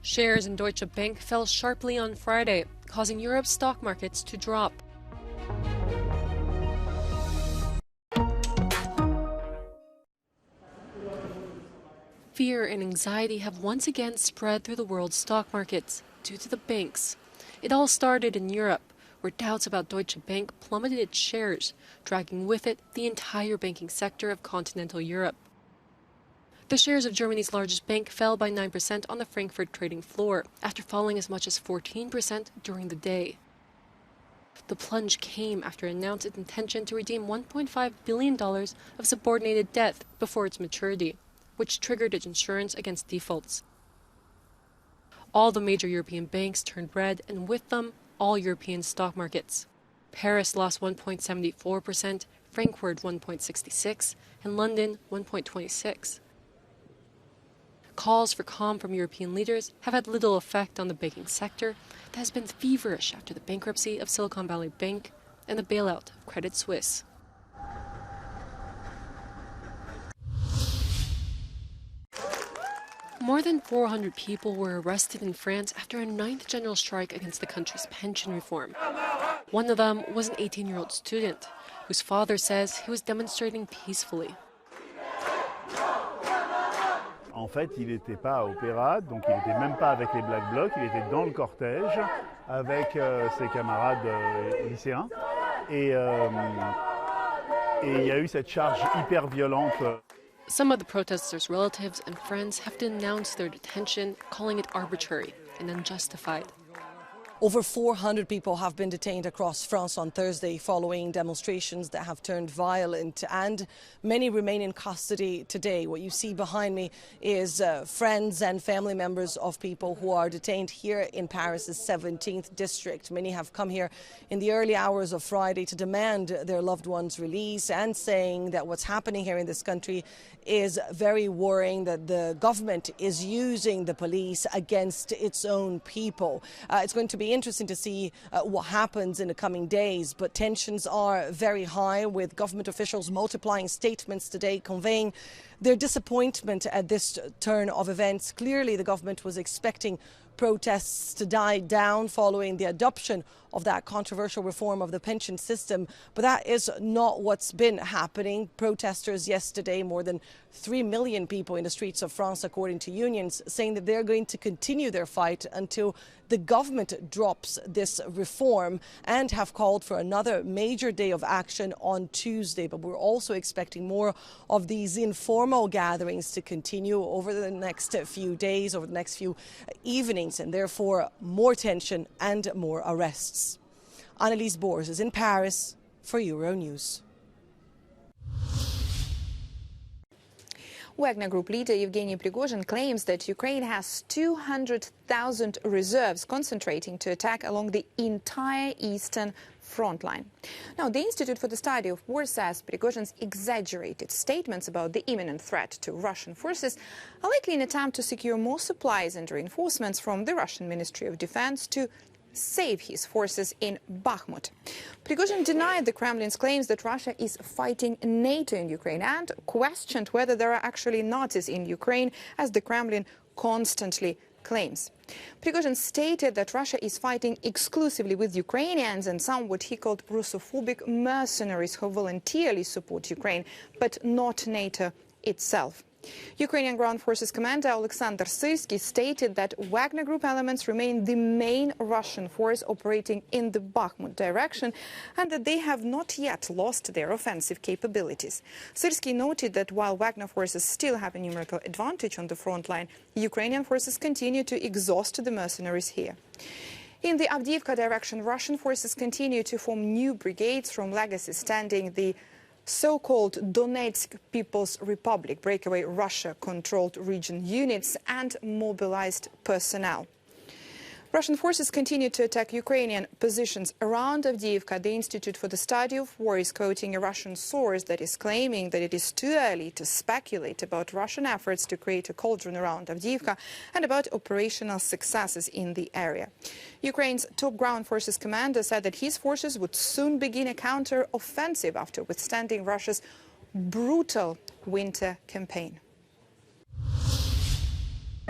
Shares in Deutsche Bank fell sharply on Friday, causing Europe's stock markets to drop. Fear and anxiety have once again spread through the world's stock markets due to the banks. It all started in Europe, where doubts about Deutsche Bank plummeted its shares, dragging with it the entire banking sector of continental Europe. The shares of Germany's largest bank fell by 9% on the Frankfurt trading floor, after falling as much as 14% during the day. The plunge came after it announced its intention to redeem $1.5 billion of subordinated debt before its maturity, which triggered its insurance against defaults. All the major European banks turned red, and with them, all European stock markets. Paris lost 1.74%, Frankfurt 1.66%, and London 1.26%. Calls for calm from European leaders have had little effect on the banking sector that has been feverish after the bankruptcy of Silicon Valley Bank and the bailout of Credit Suisse. More than 400 people were arrested in France after a 9th general strike against the country's pension reform. One of them was an 18-year-old student, whose father says he was demonstrating peacefully. En fait, il n'était pas à Opéra, donc il n'était même pas avec les Black Blocs, il était dans le cortège avec ses camarades lycéens. Et il y a eu cette charge hyper violente. Some of the protesters' relatives and friends have denounced their detention, calling it arbitrary and unjustified. Over 400 people have been detained across France on Thursday following demonstrations that have turned violent, and many remain in custody today. What you see behind me is friends and family members of people who are detained here in Paris's 17th district. Many have come here in the early hours of Friday to demand their loved ones' release, and saying that what's happening here in this country is very worrying, that the government is using the police against its own people. It's going to be interesting to see what happens in the coming days, but tensions are very high, with government officials multiplying statements today conveying their disappointment at this turn of events. Clearly, the government was expecting protests to die down following the adoption of that controversial reform of the pension system, but that is not what's been happening. Protesters yesterday, more than 3 million people in the streets of France, according to unions, saying that they're going to continue their fight until the government drops this reform, and have called for another major day of action on Tuesday. But we're also expecting more of these informal gatherings to continue over the next few days, over the next few evenings, and therefore more tension and more arrests. Annelies Boers is in Paris for Euronews. Wagner Group leader Yevgeny Prigozhin claims that Ukraine has 200,000 reserves concentrating to attack along the entire eastern front line. Now, the Institute for the Study of War says Prigozhin's exaggerated statements about the imminent threat to Russian forces are likely an attempt to secure more supplies and reinforcements from the Russian Ministry of Defense to save his forces in Bakhmut. Prigozhin denied the Kremlin's claims that Russia is fighting NATO in Ukraine, and questioned whether there are actually Nazis in Ukraine, as the Kremlin constantly claims. Prigozhin stated that Russia is fighting exclusively with Ukrainians and some what he called Russophobic mercenaries who voluntarily support Ukraine, but not NATO itself. Ukrainian Ground Forces commander Alexander Syrsky stated that Wagner Group elements remain the main Russian force operating in the Bakhmut direction, and that they have not yet lost their offensive capabilities. Syrsky noted that while Wagner forces still have a numerical advantage on the front line, Ukrainian forces continue to exhaust the mercenaries here. In the Avdiivka direction, Russian forces continue to form new brigades from legacy standing the so-called Donetsk People's Republic breakaway Russia-controlled region units and mobilized personnel. Russian forces continue to attack Ukrainian positions around Avdiivka. The Institute for the Study of War is quoting a Russian source that is claiming that it is too early to speculate about Russian efforts to create a cauldron around Avdiivka and about operational successes in the area. Ukraine's top ground forces commander said that his forces would soon begin a counter-offensive after withstanding Russia's brutal winter campaign.